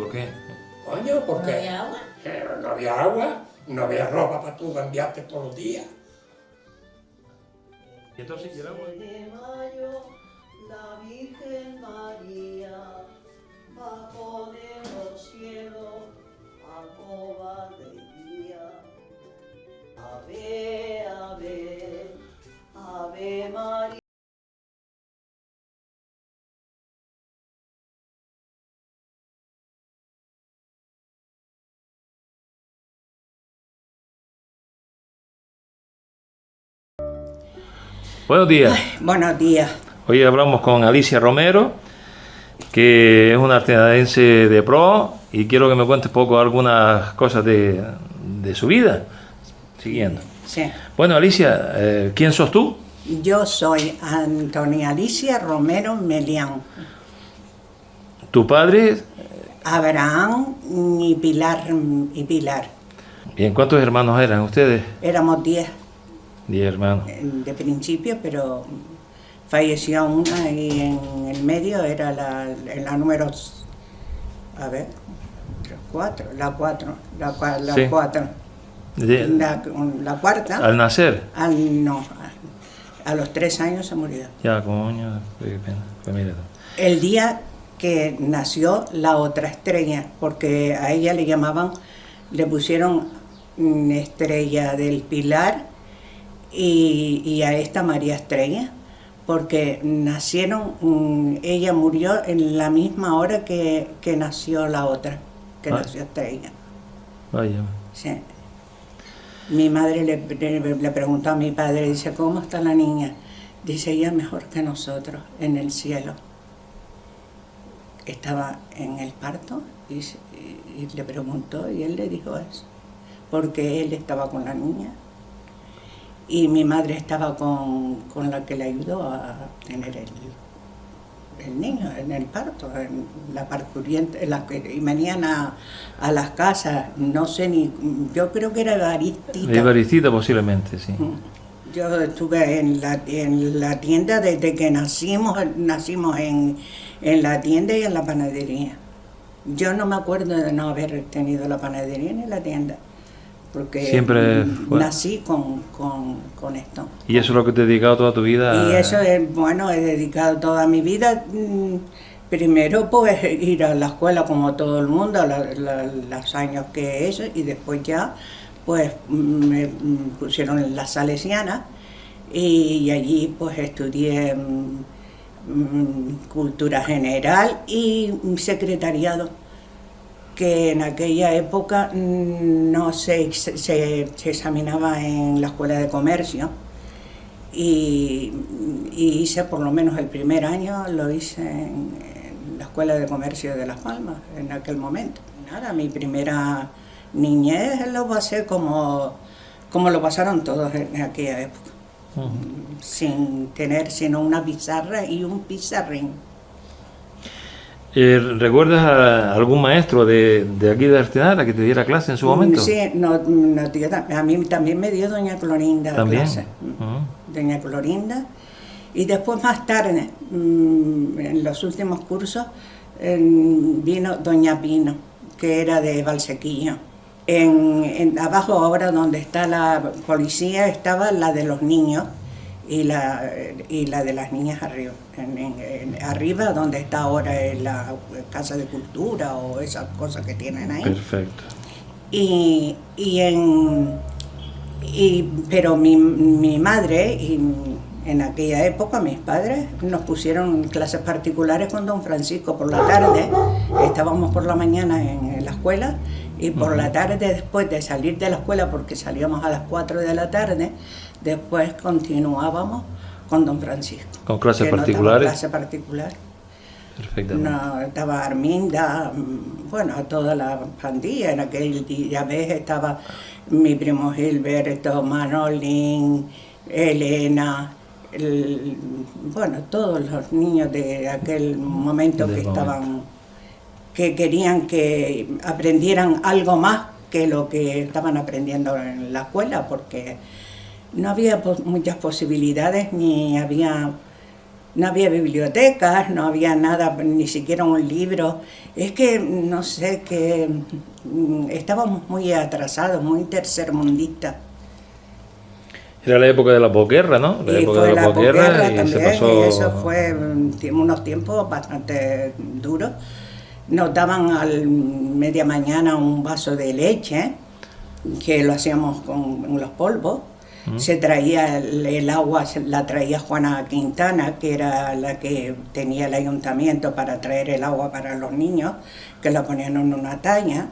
¿Por qué? Coño, porque ¿No había agua? no había agua, no había ropa para tú cambiarte todos los días. ¿Y entonces y el agua? De mayo, la Virgen María bajó de los cielos a cobardía. Ave, ave, ave María. Buenos días. Buenos días. Hoy hablamos con Alicia Romero, que es una artenadense de pro, y quiero que me cuentes poco algunas cosas de su vida. Siguiendo. Sí. Bueno, Alicia, ¿quién sos tú? Yo soy Antonia Alicia Romero Melián. ¿Tu padre? Abraham y Pilar. Bien, ¿cuántos hermanos eran ustedes? Éramos 10 10 hermanos. de principio, pero falleció una y en el medio era la número, a ver, 4, la 4, la Sí. 4. De- La cuarta, al nacer. a los 3 años se murió. Ya, coño, qué pena. Pues mira. El día que nació la otra estrella, porque a ella le pusieron Estrella del Pilar y a esta María Estrella, porque nacieron, ella murió en la misma hora que nació la otra, que nació Estrella. Vaya. Sí. Mi madre le preguntó a mi padre, dice, ¿cómo está la niña? Dice, ella mejor que nosotros, en el cielo. Estaba en el parto y le preguntó y él le dijo eso, porque él estaba con la niña y mi madre estaba con la que le ayudó a tener el niño en el parto, en la parturienta, y venían a las casas, no sé ni, yo creo que era Evaristita. Evaristita posiblemente, sí. Yo estuve en la tienda desde que nacimos en la tienda y en la panadería. Yo no me acuerdo de no haber tenido la panadería ni la tienda, porque Siempre fue. nací con esto. ¿Y eso es lo que te has dedicado toda tu vida? Y eso es, bueno, he dedicado toda mi vida, primero pues ir a la escuela como todo el mundo, los años que he hecho, y después ya pues me pusieron en la Salesiana y allí pues estudié cultura general y secretariado, que en aquella época no se examinaba en la escuela de comercio y hice por lo menos el primer año, lo hice en la escuela de comercio de Las Palmas en aquel momento. Nada, mi primera niñez lo pasé como lo pasaron todos en aquella época, sin tener sino una pizarra y un pizarrín. ¿Recuerdas a algún maestro de aquí de Artenara que te diera clase en su momento? Sí, a mí también me dio doña Clorinda ¿También? clase. Doña Clorinda. Y después más tarde, en los últimos cursos, vino doña Pino, que era de Valsequillo. Abajo ahora donde está la policía estaba la de los niños y la de las niñas arriba. Arriba donde está ahora la Casa de Cultura o esas cosas que tienen ahí. Perfecto. Pero mi madre en aquella época, mis padres nos pusieron clases particulares con don Francisco por la tarde. Estábamos por la mañana en la escuela y por la tarde, después de salir de la escuela, porque salíamos a las 4 de la tarde, después continuábamos con don Francisco. ¿Con clases que particulares? No clase particular. Perfectamente. No, estaba Arminda, bueno, toda la pandilla. En aquel día estaba mi primo Gilberto, Manolín, Elena, bueno, todos los niños de aquel momento que querían que aprendieran algo más que lo que estaban aprendiendo en la escuela, porque no había muchas posibilidades ni había No había bibliotecas, no había nada, ni siquiera un libro. Es que, no sé, que estábamos muy atrasados, muy tercermundistas. Era la época de la posguerra, ¿no? Y época fue de la posguerra posguerra y también, se pasó... y eso fue unos tiempos bastante duros. Nos daban a media mañana un vaso de leche, que lo hacíamos con los polvos. Se traía el agua, la traía Juana Quintana, que era la que tenía el ayuntamiento para traer el agua para los niños, que la ponían en una talla,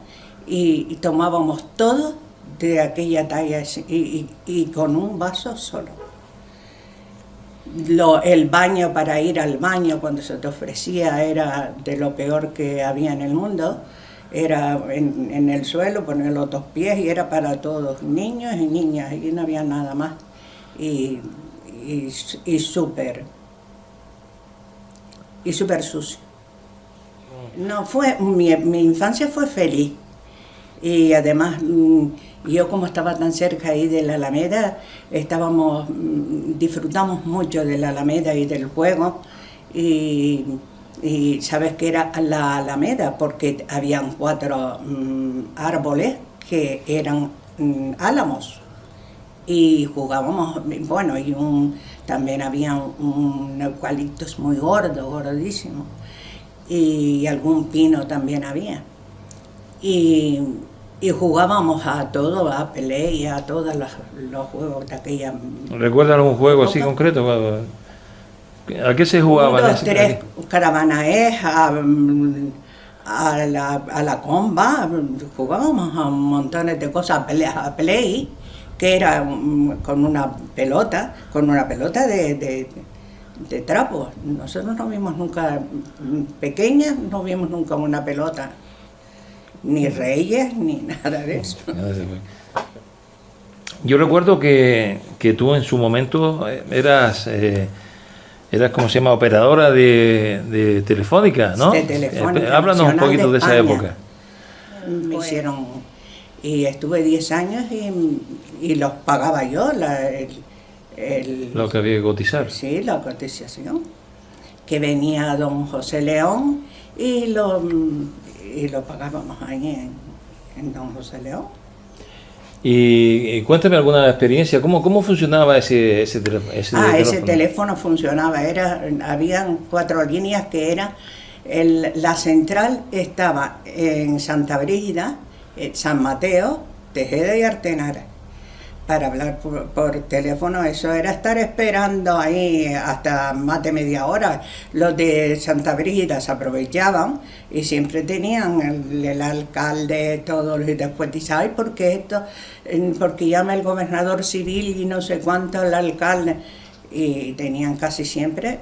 y tomábamos todo de aquella talla y con un vaso solo. El baño, para ir al baño cuando se te ofrecía, era de lo peor que había en el mundo. Era en el suelo, poner los 2 pies, y era para todos, niños y niñas, y no había nada más. Y súper sucio. No fue, mi infancia fue feliz. Y además, yo como estaba tan cerca ahí de la Alameda, disfrutamos mucho de la Alameda y del juego. Y sabes que era la Alameda porque habían 4 árboles que eran álamos, y jugábamos, bueno, y también había un eucaliptus muy gordo, gordísimo, y algún pino también había, y jugábamos a todo, a pelea y a todos los juegos de aquella... ¿Recuerdan algún juego así concreto? ¿A qué se jugaba? 1, 2, 3, Caravanaes, a la comba, jugábamos a montones de cosas, a play, que era con una pelota de trapo. Nosotros no vimos nunca, pequeñas, no vimos nunca una pelota, ni reyes, ni nada de eso. Yo recuerdo que tú en su momento eras como se llama, operadora de Telefónica, ¿no? De Telefónica. Háblanos un poquito de esa época. Me hicieron, y estuve 10 años y los pagaba yo, lo que había que cotizar. Sí, la cotización. Que venía don José León y lo pagábamos ahí en don José León. Y cuéntame alguna experiencia, ¿cómo funcionaba ese teléfono? Ese teléfono funcionaba, habían 4 líneas que era, la central estaba en Santa Brígida, San Mateo, Tejeda y Artenara. Para hablar por teléfono, eso era estar esperando ahí hasta más de media hora. Los de Santa Brígida se aprovechaban y siempre tenían el alcalde, todo, y después dice, ay, ¿por qué esto? Porque llama el gobernador civil y no sé cuánto el alcalde. Y tenían casi siempre,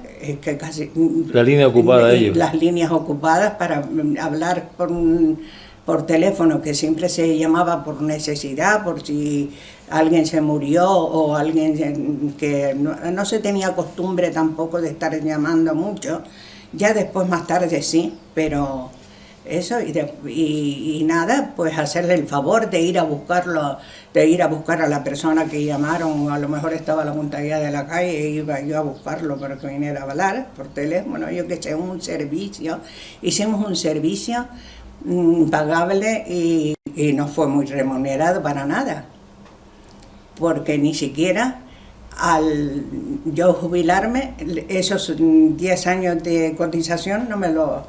la línea ocupada ellos. Las líneas ocupadas para hablar por teléfono, que siempre se llamaba por necesidad, por si alguien se murió o alguien que no se tenía costumbre tampoco de estar llamando mucho. Ya después, más tarde sí, pero eso, y nada, pues hacerle el favor de ir a buscarlo, de ir a buscar a la persona que llamaron, o a lo mejor estaba a la punta de la calle e iba yo a buscarlo para que viniera a hablar por teléfono. Yo que sé, hicimos un servicio pagable y no fue muy remunerado para nada, porque ni siquiera al yo jubilarme, esos 10 años de cotización no me lo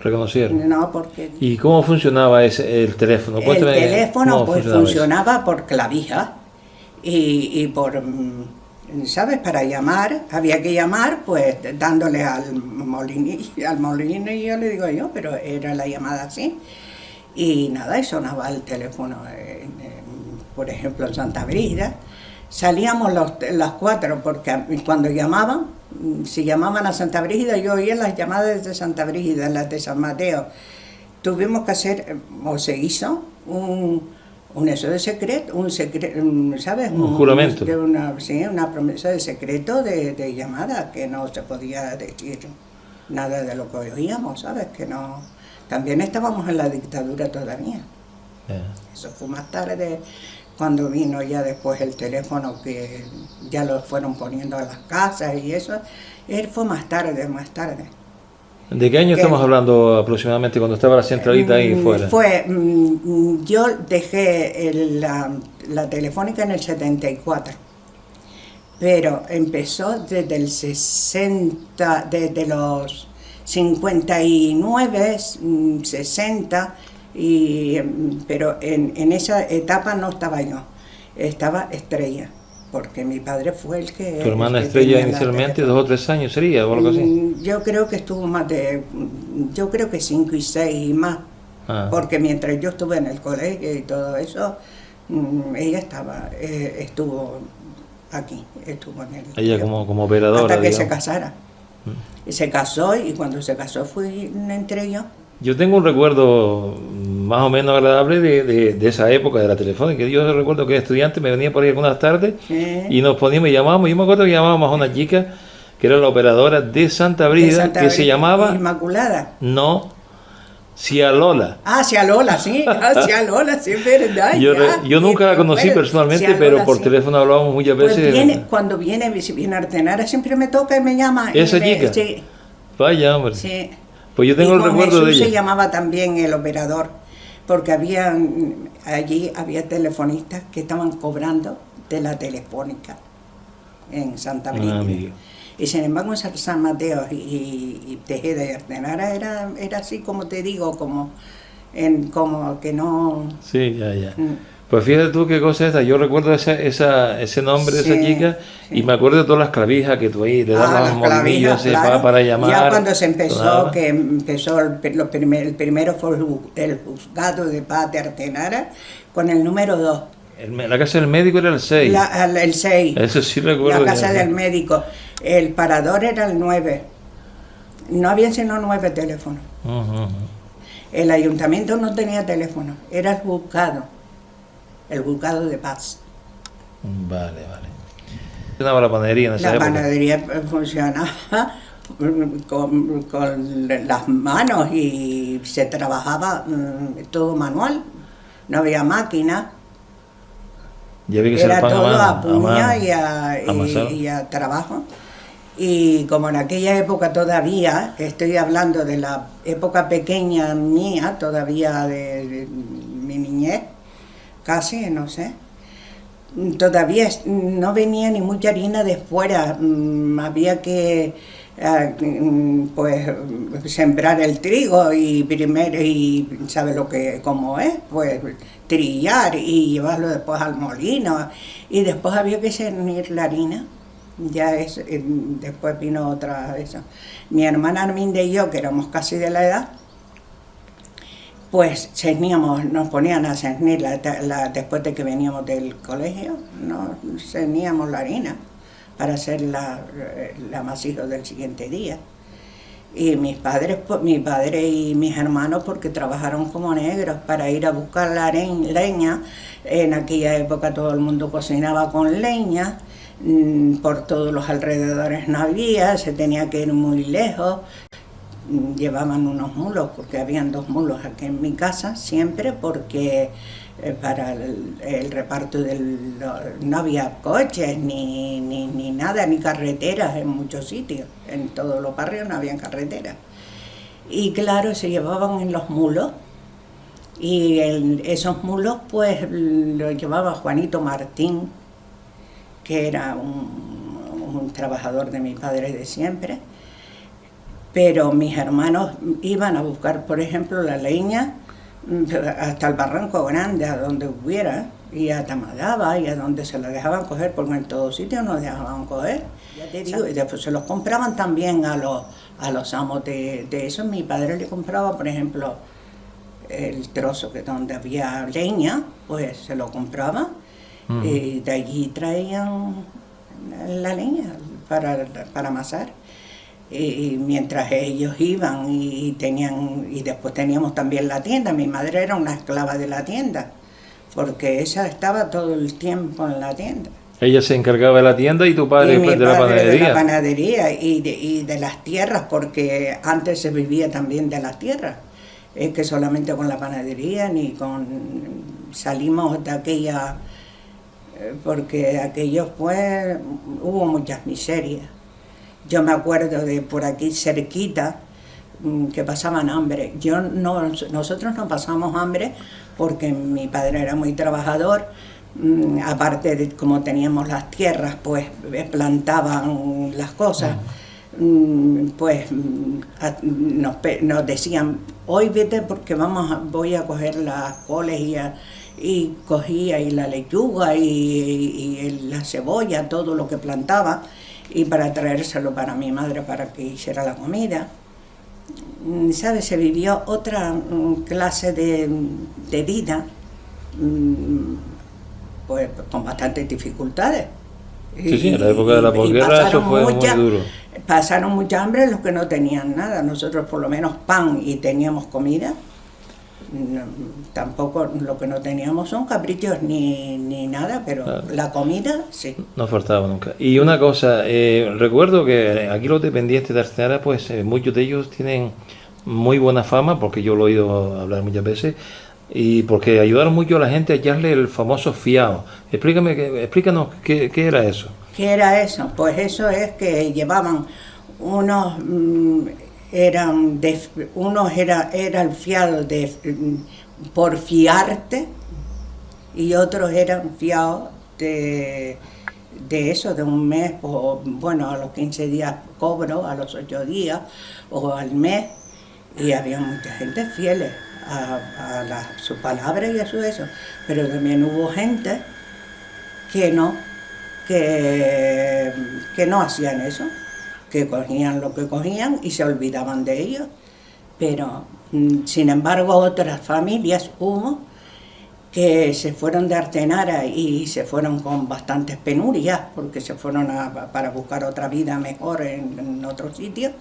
reconocieron. No, porque... ¿Y cómo funcionaba el teléfono? Cuéntame, el teléfono pues funcionaba por clavija y por... ¿Sabes? Para llamar, había que llamar pues dándole al molinillo, le digo yo, pero era la llamada así. Y nada, y sonaba el teléfono, por ejemplo, en Santa Brígida. Salíamos las 4, porque cuando llamaban, si llamaban a Santa Brígida, yo oía las llamadas de Santa Brígida, las de San Mateo. Tuvimos que hacer, o se hizo, eso de secreto, ¿sabes? Un juramento. Una promesa de secreto de llamada, que no se podía decir nada de lo que oíamos, ¿sabes? Que no. También estábamos en la dictadura todavía. Eso fue más tarde, cuando vino ya después el teléfono, que ya lo fueron poniendo a las casas y eso, él fue más tarde, más tarde. ¿De qué año estamos hablando aproximadamente cuando estaba la centralita ahí fuera? Yo dejé la telefónica en el 74, pero empezó desde el 60, desde los 59, 60, pero en esa etapa no estaba yo, estaba Estrella, porque mi padre fue el que... ¿Tu hermana Estrella inicialmente 2 o 3 años sería o algo así? Yo creo que estuvo más yo creo que 5 y 6 y más, porque mientras yo estuve en el colegio y todo eso, ella estuvo aquí, estuvo en el... Ella como operadora, hasta que digamos. se casara. Y se casó, y cuando se casó entré yo. Yo tengo un recuerdo más o menos agradable de esa época de la telefónica. Yo recuerdo que estudiante me venía por ahí algunas tardes y nos poníamos y llamábamos. Yo me acuerdo que llamábamos a una chica que era la operadora de Santa Brígida, que se llamaba... Inmaculada. No, Cialola. Cialola, sí, Cialola, sí, es verdad. Yo nunca la conocí personalmente, Cialola, pero por sí. teléfono hablábamos muchas veces. Cuando viene a Artenara siempre me toca y me llama. ¿Esa chica? Sí. Vaya, hombre. Sí. Pues yo tengo el recuerdo de Jesús ella. se llamaba también el operador, porque allí había telefonistas que estaban cobrando de la telefónica en Santa Brígida. Y sin embargo en San Mateo y Tejeda y Artenara era así, como te digo, como que no... Sí, ya. Pues fíjate tú qué cosa es esta. Yo recuerdo ese nombre de esa chica y me acuerdo de todas las clavijas que tú ahí le dabas molinillos para llamar. Ya cuando se empezó, el primero fue el juzgado de paz de Artenara con el número 2. La casa del médico era el 6. El 6. Eso sí recuerdo. La casa del médico. El parador era el 9. No había sino 9 teléfonos. El ayuntamiento no tenía teléfono, era el juzgado de paz. Vale. Funcionaba la panadería en esa época. La panadería funcionaba con las manos y se trabajaba todo manual, no había máquina. Era todo a puña y a trabajo. Y como en aquella época todavía, estoy hablando de la época pequeña mía, todavía de mi niñez, casi, no sé, todavía no venía ni mucha harina de fuera, había que pues sembrar el trigo y ¿sabes cómo es? Pues trillar y llevarlo después al molino y después había que cernir la harina. Después vino otra eso. Mi hermana Arminda y yo, que éramos casi de la edad, pues nos ponían a cernir después de que veníamos del colegio, nos cerníamos la harina para hacer el amasijo del siguiente día. Y mi padre y mis hermanos, porque trabajaron como negros para ir a buscar la leña. En aquella época todo el mundo cocinaba con leña. Por todos los alrededores no había, se tenía que ir muy lejos. Llevaban unos mulos, porque habían 2 mulos aquí en mi casa siempre, porque para el reparto no había coches ni nada, ni carreteras en muchos sitios. En todos los barrios no había carreteras. Y claro, se llevaban en los mulos, y esos mulos pues los llevaba Juanito Martín, que era un trabajador de mi padre de siempre, pero mis hermanos iban a buscar, por ejemplo, la leña hasta el Barranco Grande, a donde hubiera, y a Tamadaba, y a donde se la dejaban coger, porque en todos sitios nos dejaban coger. Ya te digo, y después se los compraban también a los amos de eso. Mi padre le compraba, por ejemplo, el trozo donde había leña, pues se lo compraba. Y de allí traían la leña para amasar. Y mientras ellos iban y después teníamos también la tienda. Mi madre era una esclava de la tienda, porque ella estaba todo el tiempo en la tienda. Ella se encargaba de la tienda y tu padre de la panadería. De la panadería y de las tierras, porque antes se vivía también de las tierras. Es que solamente con la panadería salimos de aquella porque aquello fue, hubo muchas miserias. Yo me acuerdo de por aquí cerquita que pasaban hambre. Nosotros no pasamos hambre porque mi padre era muy trabajador. Aparte de como teníamos las tierras, pues plantaban las cosas. Pues nos decían, hoy vete porque voy a coger las coles y cogía y la lechuga y la cebolla, todo lo que plantaba, y para traérselo para mi madre para que hiciera la comida. ¿Sabes? Se vivió otra clase de vida, pues con bastantes dificultades. Sí, en la época de la posguerra eso fue muy duro. Pasaron mucha hambre los que no tenían nada. Nosotros por lo menos pan y teníamos comida. Tampoco lo que no teníamos son caprichos ni nada, pero claro, la comida sí. No faltaba nunca. Y una cosa, recuerdo que aquí los dependientes de Artenara, pues muchos de ellos tienen muy buena fama, porque yo lo he oído hablar muchas veces, y porque ayudaron mucho a la gente a hallarle el famoso fiao. Explícanos qué era eso. ¿Qué era eso? Pues eso es que llevaban unos, era el fiado por fiarte, y otros eran fiados de eso, de un mes, o bueno, a los 15 días cobro, a los 8 días, o al mes, y había mucha gente fieles a su palabra y a su eso, pero también hubo gente que no hacían eso, que cogían lo que cogían y se olvidaban de ellos, pero sin embargo otras familias hubo que se fueron de Artenara y se fueron con bastantes penurias, porque se fueron para buscar otra vida mejor en otros sitios,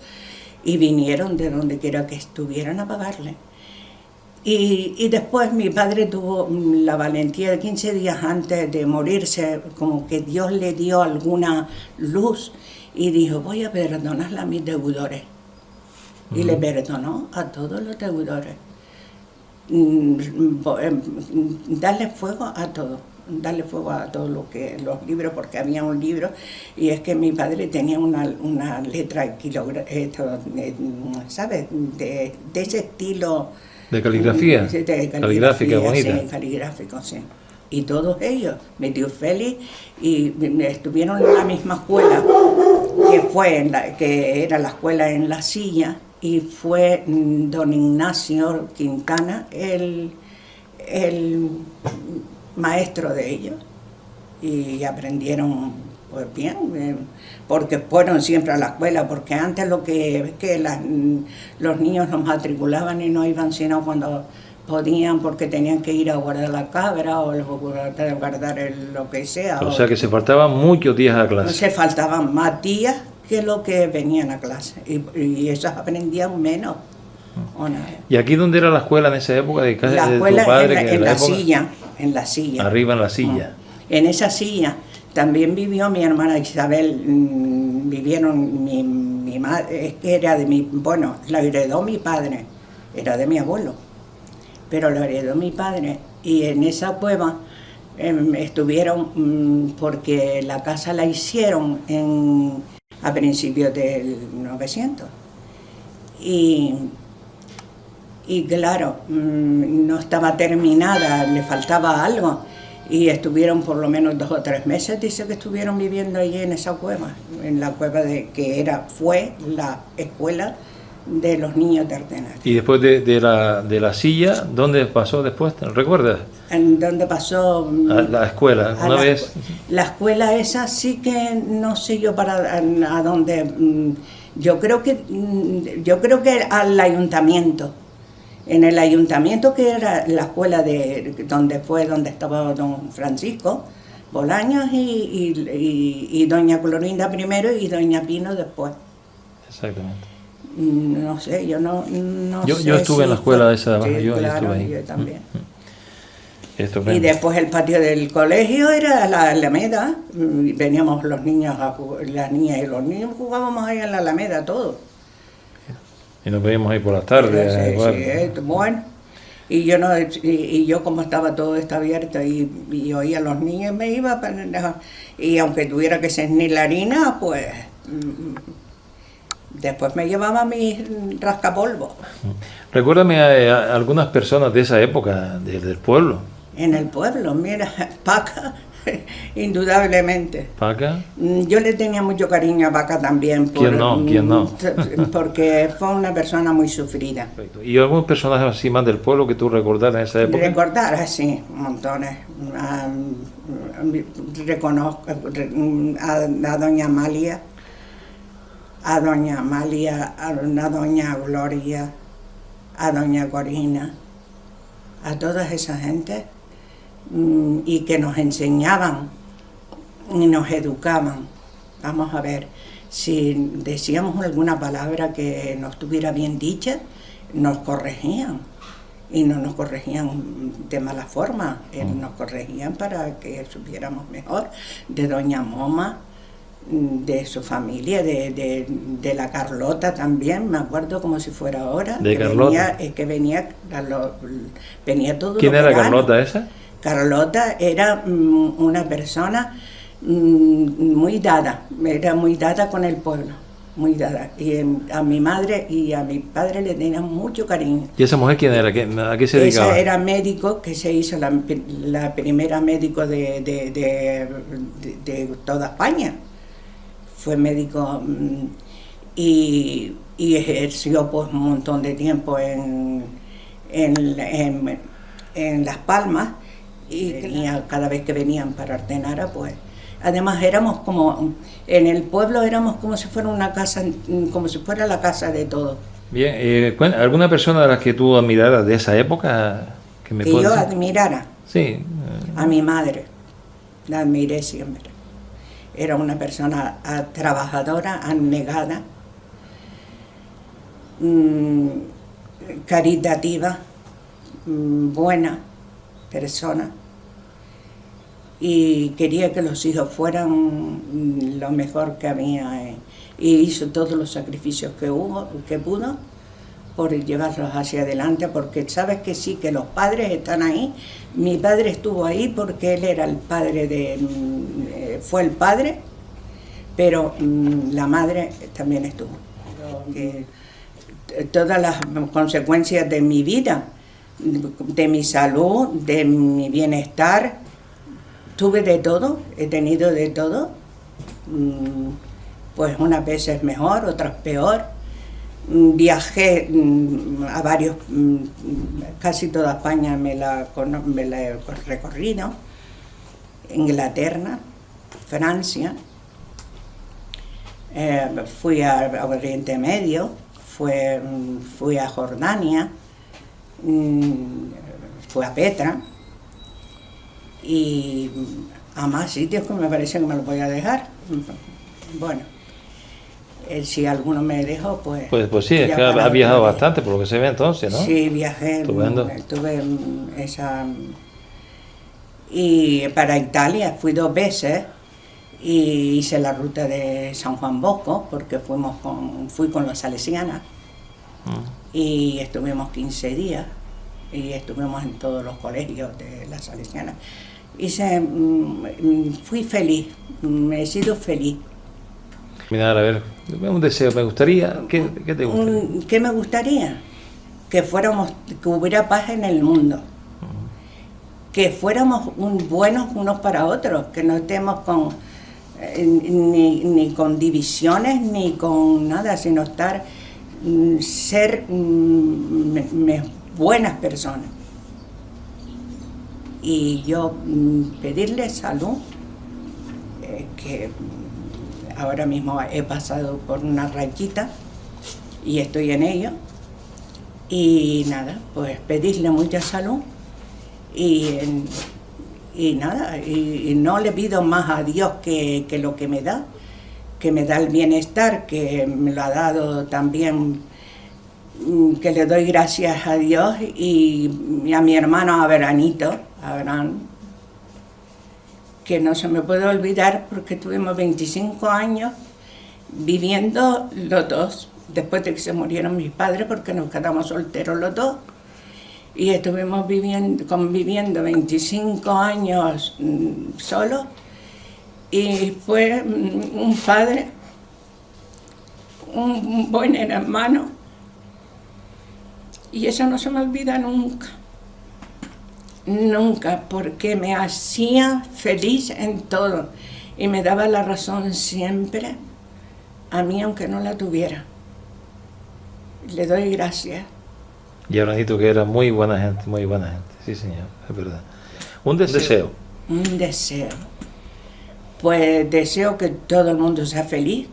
y vinieron de donde quiera que estuvieran a pagarle. Y después mi padre tuvo la valentía de 15 días antes de morirse, como que Dios le dio alguna luz y dijo, voy a perdonar a mis deudores. Y le perdonó a todos los deudores. Darle fuego a todo, darle fuego a todos los libros, porque había un libro, y es que mi padre tenía una letra, ¿sabes? De ese estilo. ¿De caligrafía? De caligráfica, bonita. Sí, caligráfico, sí. Y todos ellos, mi tío Félix, y estuvieron en la misma escuela, que era la escuela en La Silla, y fue don Ignacio Quintana el maestro de ellos, y aprendieron pues bien, porque fueron siempre a la escuela, porque antes los niños los matriculaban y no iban sino cuando podían, porque tenían que ir a guardar la cabra o guardar lo que sea. O sea que se faltaban muchos días a clase. Se faltaban más días que lo que venían a clase, y esos aprendían menos. O nada. ¿Y aquí dónde era la escuela en esa época? De casa de tu padre, en la silla. Arriba en la silla. En esa silla también vivió mi hermana Isabel. Vivieron mi madre, es que era la heredó mi padre, era de mi abuelo, pero lo heredó mi padre, y en esa cueva estuvieron, porque la casa la hicieron a principios del 900. Y claro, no estaba terminada, le faltaba algo, y estuvieron por lo menos 2 o 3 meses, dice que estuvieron viviendo allí en esa cueva, en la cueva fue la escuela de los niños de Artenara. Y después de la silla, ¿dónde pasó después? ¿Recuerdas? ¿En dónde pasó? A la escuela, vez. La escuela esa sí que no sé yo a dónde. Yo creo que al ayuntamiento. En el ayuntamiento, que era la escuela donde estaba don Francisco Bolaños y doña Clorinda primero y doña Pino después. Exactamente. No sé, yo no sé. Yo estuve en la escuela esa, sí, yo claro, estuve ahí. Yo también. Estupendo. Y después el patio del colegio era la Alameda. Veníamos los niños, las niñas y los niños jugábamos ahí en la Alameda todos. Y nos veíamos ahí por las tardes. Sí, bueno. Y yo, no, y yo como estaba todo esto abierto y oía a los niños, me iba para... Y aunque tuviera que cernir la harina, pues... Después me llevaba mis rascapolvos. Recuérdame a algunas personas de esa época, del pueblo. En el pueblo, mira, Paca, indudablemente. ¿Paca? Yo le tenía mucho cariño a Paca también. ¿Quién no? ¿Quién no? Porque fue una persona muy sufrida. Perfecto. ¿Y algún personaje así más del pueblo que tú recordaras en esa época? Recordar, así, montones. Reconozco a doña Amalia, a doña Gloria, a doña Corina, a toda esa gente, y que nos enseñaban y nos educaban. Vamos a ver, si decíamos alguna palabra que no estuviera bien dicha, nos corregían, y no nos corregían de mala forma, nos corregían para que supiéramos mejor. De doña Moma, de su familia, de la Carlota también, me acuerdo como si fuera ahora. ¿De Carlota? Venía todo. ¿Quién era Carlota esa? Carlota era una persona muy dada, era muy dada con el pueblo, muy dada. Y a mi madre y a mi padre le tenían mucho cariño. ¿Y esa mujer quién era? ¿A qué se dedicaba? Esa era médico, que se hizo la primera médico de toda España. Fue médico y ejerció pues un montón de tiempo en Las Palmas, y cada vez que venían para Artenara, pues además éramos como, en el pueblo éramos como si fuera una casa, como si fuera la casa de todos. Bien, ¿alguna persona de las que tú admiraras de esa época que me puedas yo decir? admirara? Sí. A mi madre, la admiré siempre. Era una persona trabajadora, abnegada, caritativa, buena persona, y quería que los hijos fueran lo mejor que había, y hizo todos los sacrificios que pudo por llevarlos hacia adelante, porque sabes que sí, que los padres están ahí. Mi padre estuvo ahí porque él era el padre fue el padre, pero la madre también estuvo. Todas las consecuencias de mi vida, de mi salud, de mi bienestar, tuve de todo, he tenido de todo, pues unas veces mejor, otras peor. Viajé a varios, casi toda España me la he recorrido, Inglaterra, Francia, fui a Oriente Medio, fui a Jordania, fui a Petra, y a más sitios que me parece que me los voy a dejar. Bueno, si alguno me dejó, pues... Pues sí, es que ha viajado bastante, por lo que se ve entonces, ¿no? Sí, viajé, tuve esa... Y para Italia fui 2 veces, y hice la ruta de San Juan Bosco, porque fui con los salesianas, y estuvimos 15 días, y estuvimos en todos los colegios de las salesianas. Fui feliz, he sido feliz. Mira, a ver, un deseo, me gustaría, ¿qué te gustaría? ¿Qué me gustaría? Que hubiera paz en el mundo, que fuéramos buenos unos para otros, que no estemos ni con divisiones ni con nada, sino ser buenas personas. Y yo pedirle salud, que ahora mismo he pasado por una rayita y estoy en ello, y nada, pues pedirle mucha salud, y nada, y no le pido más a Dios que lo que me da el bienestar, que me lo ha dado también, que le doy gracias a Dios, y a mi hermano Abraham, que no se me puede olvidar, porque tuvimos 25 años viviendo los dos, después de que se murieron mis padres, porque nos quedamos solteros los dos, y estuvimos conviviendo 25 años solos, y fue un padre, un buen hermano, y eso no se me olvida nunca. Nunca, porque me hacía feliz en todo y me daba la razón siempre, a mí aunque no la tuviera. Le doy gracias. Y Abrañito, que era muy buena gente, sí señor, es verdad. Un deseo. Un deseo. Pues deseo que todo el mundo sea feliz,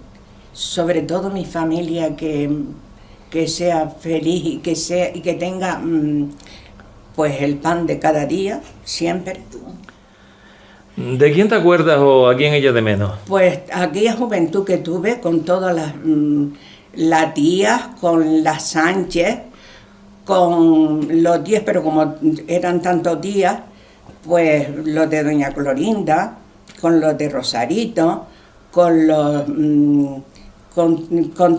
sobre todo mi familia, que sea feliz y que tenga pues el pan de cada día, siempre. ¿De quién te acuerdas o a quién ella de menos? Pues aquella juventud que tuve con todas las tías, con las Sánchez, con los 10, pero como eran tantos días, pues los de doña Clorinda, con los de Rosarito, con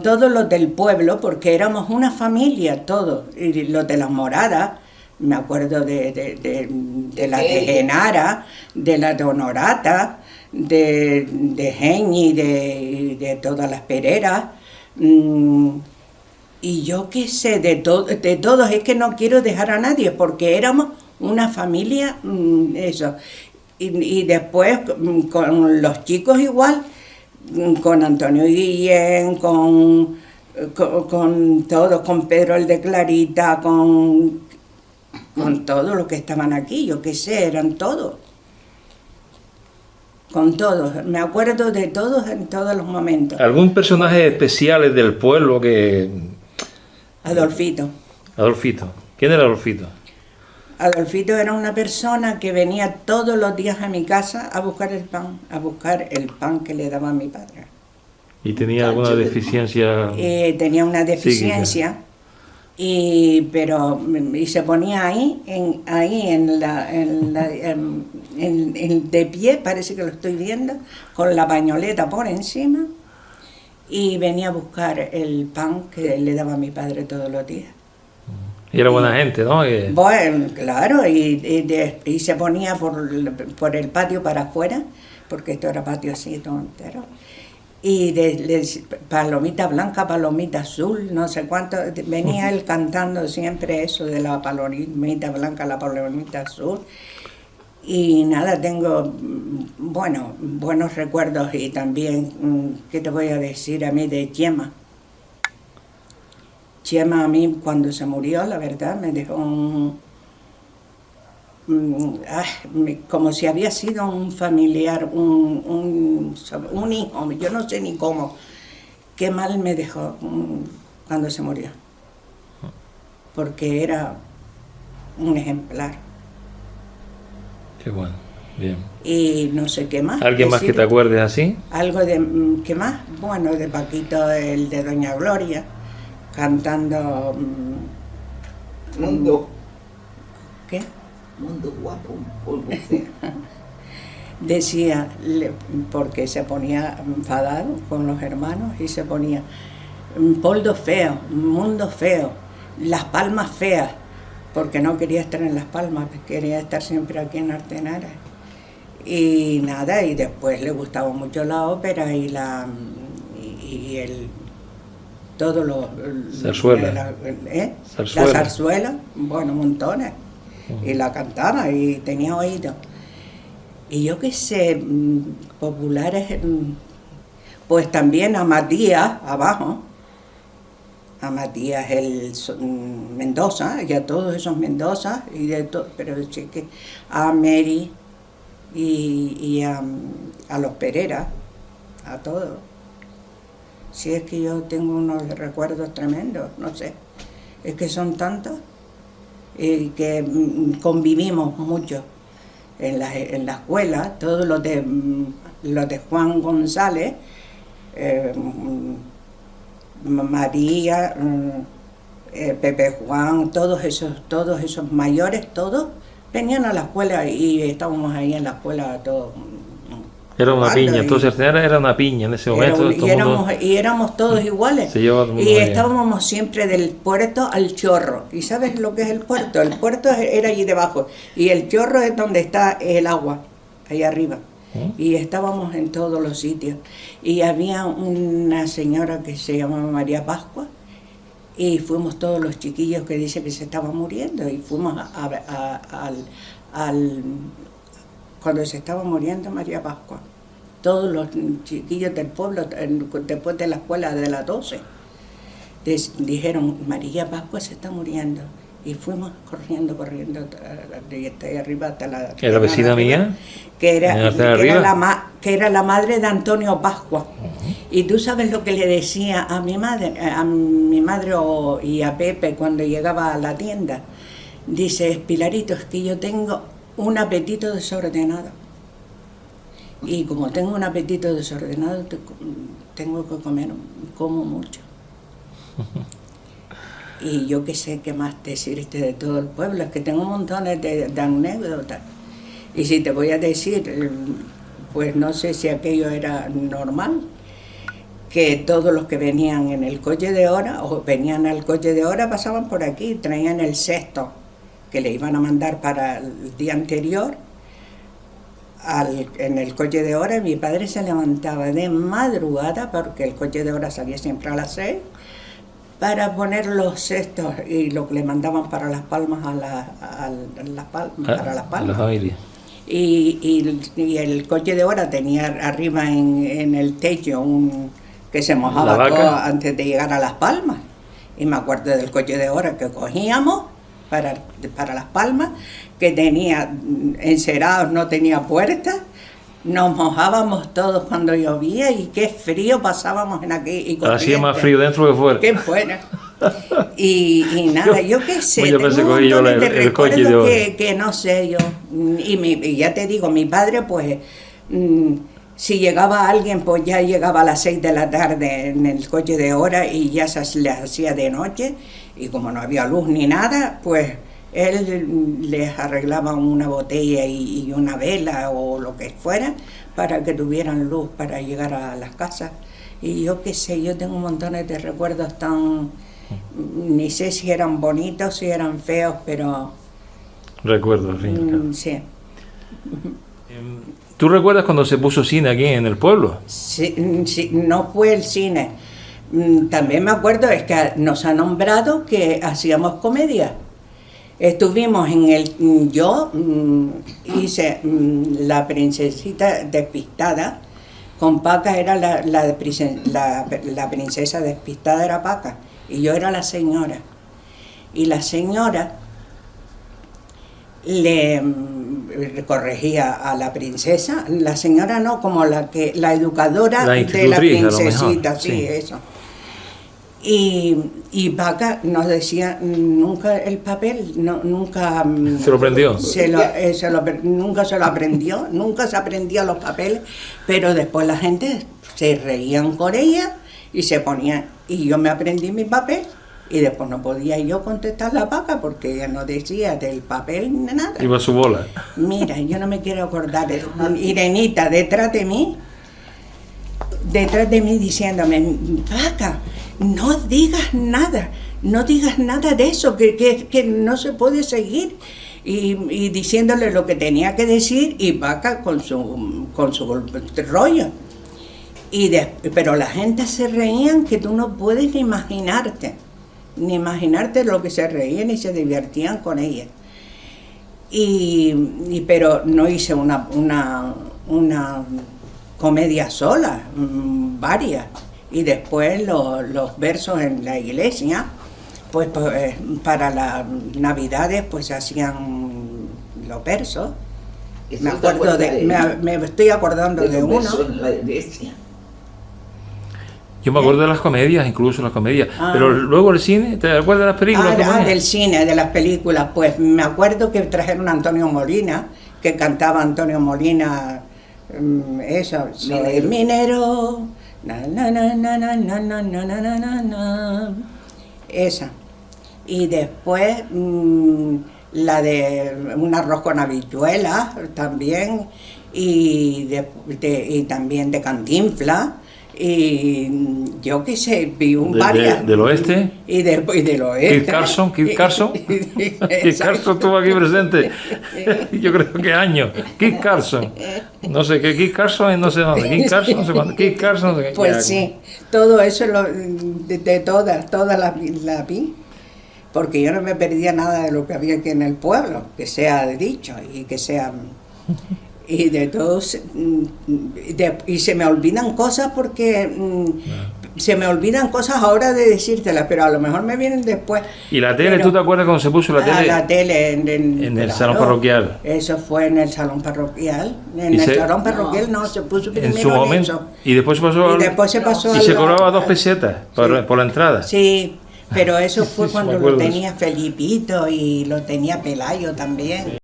todos los del pueblo, porque éramos una familia todos, y los de las Moradas. Me acuerdo de la de Genara, de la de Honorata, de Geni, de todas las Pereras. Y yo qué sé, de todos, es que no quiero dejar a nadie, porque éramos una familia, eso. Y después con los chicos igual, con Antonio Guillén, con todos, con Pedro el de Clarita, con todos los que estaban aquí, yo qué sé, eran todos. Con todos, me acuerdo de todos en todos los momentos. ¿Algún personaje especial del pueblo que...? Adolfito. Adolfito. ¿Quién era Adolfito? Adolfito era una persona que venía todos los días a mi casa a buscar el pan que le daba a mi padre. ¿Y tenía alguna deficiencia? Tenía una deficiencia. Psíquica. Y se ponía ahí de pie, parece que lo estoy viendo, con la pañoleta por encima, y venía a buscar el pan que le daba a mi padre todos los días. Y era buena gente, ¿no? Bueno, claro, y se ponía por el patio para afuera, porque esto era patio así todo entero. Y palomita blanca, palomita azul, no sé cuánto, venía él cantando siempre eso de la palomita blanca, la palomita azul. Y nada, tengo, bueno, buenos recuerdos, y también, ¿qué te voy a decir a mí de Chema? Chema a mí cuando se murió, la verdad, me dejó como si había sido un familiar, un hijo, yo no sé ni cómo. Qué mal me dejó cuando se murió, porque era un ejemplar. Qué bueno, bien. Y no sé qué más. ¿Alguien más que te acuerdes así? Algo de, ¿qué más? Bueno, de Paquito, el de Doña Gloria, cantando... Mundo. ¿Qué? Mundo guapo, polvo feo. Decía, porque se ponía enfadado con los hermanos y se ponía polvo feo, mundo feo, las palmas feas, porque no quería estar en Las Palmas, quería estar siempre aquí en Artenara. Y nada, y después le gustaba mucho la ópera y todo lo... Zarzuela. La zarzuela, bueno, montones. Y la cantaba y tenía oído. Y yo qué sé, populares, pues también a Matías, abajo, a Matías Mendoza, y a todos esos Mendoza, pero sí que a Mary y a los Pereira, a todos. Si es que yo tengo unos recuerdos tremendos, no sé, es que son tantos. Que convivimos mucho en la escuela, todos los de Juan González, María, Pepe Juan, todos esos mayores, todos venían a la escuela y estábamos ahí en la escuela todos Era una jugando, piña, entonces era una piña en ese momento. y éramos todos iguales. Se llevaba todo el mundo Y bien. estábamos siempre del puerto al chorro. ¿Y sabes lo que es el puerto? El puerto era allí debajo. Y el chorro es donde está el agua, ahí arriba. Y estábamos en todos los sitios. Y había una señora que se llamaba María Pascua. Y fuimos todos los chiquillos que dice que se estaba muriendo. Y fuimos cuando se estaba muriendo María Pascua. Todos los chiquillos del pueblo, después de la escuela de las 12, dijeron, María Pascua se está muriendo. Y fuimos corriendo, de ahí arriba hasta la... ¿Era vecina mía? Que era la madre de Antonio Pascua. Y tú sabes lo que le decía a mi madre y a Pepe cuando llegaba a la tienda. Dice, Pilarito, es que yo tengo un apetito desordenado. Y como tengo un apetito desordenado, tengo que comer, como mucho. Y yo qué sé qué más decirte de todo el pueblo, es que tengo montones de anécdotas. Y si te voy a decir, pues no sé si aquello era normal, que todos los que venían en el coche de hora, o venían al coche de hora, pasaban por aquí, traían el cesto que le iban a mandar para el día anterior, en el coche de hora. Mi padre se levantaba de madrugada, porque el coche de hora salía siempre a las 6, para poner los cestos y lo que le mandaban para Las Palmas para Las Palmas. La familia. Y el coche de hora tenía arriba en el techo que se mojaba todo antes de llegar a Las Palmas. Y me acuerdo del coche de hora que cogíamos para Las Palmas, que tenía encerados, no tenía puertas. Nos mojábamos todos cuando llovía y qué frío pasábamos en aquí. Hacía más frío dentro que fuera. Que fuera. Y nada, yo qué sé, muchas veces tengo cogí yo montones de el coche de recuerdos hora. que no sé yo. Y ya te digo, mi padre pues, si llegaba alguien, pues ya llegaba a las 6 de la tarde en el coche de hora y ya se le hacía de noche. Y como no había luz ni nada, pues él les arreglaba una botella y una vela o lo que fuera para que tuvieran luz para llegar a las casas. Y yo qué sé, yo tengo montones de recuerdos ni sé si eran bonitos, si eran feos, pero... Recuerdo, al fin. Claro. Sí. ¿Tú recuerdas cuando se puso cine aquí en el pueblo? Sí, no fue el cine. También me acuerdo, es que nos ha nombrado que hacíamos comedia. Estuvimos yo hice La Princesita Despistada, con Paca era la princesa despistada era Paca, y yo era la señora. Y la señora le corregía a la princesa, la señora no, como la educadora de la princesita, sí, eso. Y Paca nos decía, nunca el papel, nunca... ¿Se lo aprendió? Nunca se lo aprendió, nunca se aprendió los papeles, pero después la gente se reían con ella y se ponían... Y yo me aprendí mi papel y después no podía yo contestar la Paca porque ella no decía del papel ni nada. Iba a su bola. Mira, yo no me quiero acordar de Irenita detrás de mí diciéndome, Paca, no digas nada de eso, que no se puede seguir. Y diciéndole lo que tenía que decir y Paca con su rollo. Pero la gente se reían que tú no puedes ni imaginarte lo que se reían y se divertían con ella. Pero no hice una comedia sola, varias. Y después los versos en la iglesia, pues para las navidades pues hacían los versos. Me estoy acordando de uno. En la iglesia. Yo me acuerdo de las comedias, incluso las comedias. Pero luego el cine, ¿te acuerdas de las películas? Del cine, de las películas. Pues me acuerdo que trajeron a Antonio Molina, que cantaba Antonio Molina, eso, soy minero, na, na, na, na, na, na, na, na, na, na, na. Esa. Y después la de un arroz con habichuelas también. y también de Cantinflas, y yo qué sé, vi varias. ¿Del oeste? Y del oeste. Kit Carson. Kit Carson estuvo aquí presente. Yo creo que años. Kit Carson. No sé qué, Kit Carson no sé dónde. Kit Carson no sé cuándo. Kit Carson no sé qué. Pues sí, todo eso de todas las vi. Porque yo no me perdía nada de lo que había aquí en el pueblo, que sea dicho y que sea... Y de todos... y se me olvidan cosas porque... se me olvidan cosas ahora de decírtelas, pero a lo mejor me vienen después. ¿Y la tele, tú te acuerdas cuando se puso la tele? La tele en el salón parroquial. Eso fue en el salón parroquial. En el salón parroquial no, se puso primero en su momento. Eso. Y después se pasó Y se cobraba 2 pesetas por la entrada. Sí, pero eso fue Sí, cuando me acuerdo lo de tenía Felipito y lo tenía Pelayo también. Sí.